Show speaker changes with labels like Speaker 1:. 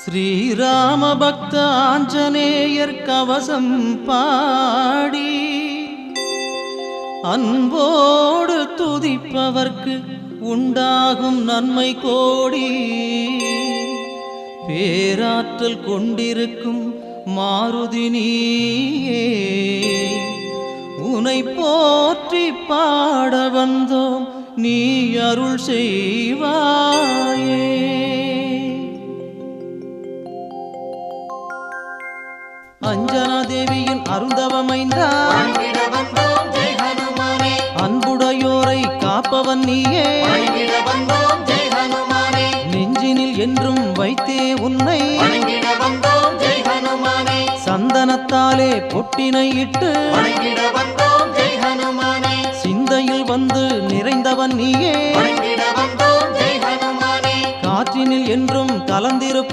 Speaker 1: ஸ்ரீராம பக்த ஆஞ்சநேயர் கவசம் பாடி அன்போடு துதிப்பவர்க்கு உண்டாகும் நன்மை கோடி. பேராற்றல் கொண்டிருக்கும் மாருதி நீயே, உனை போற்றி பாட வந்தோம், நீ அருள் செய்வாயே. அஞ்சனா தேவியின் அருந்தவமைந்தா, அன்புடையோரை காப்பவன் நீயே, நெஞ்சினில் என்றும் வைத்தே உன்னை, சந்தனத்தாலே பொட்டினை இட்டு சிந்தையில் வந்து நிறைந்தவன் நீயே, காற்றினில் என்றும் கலந்திருப்ப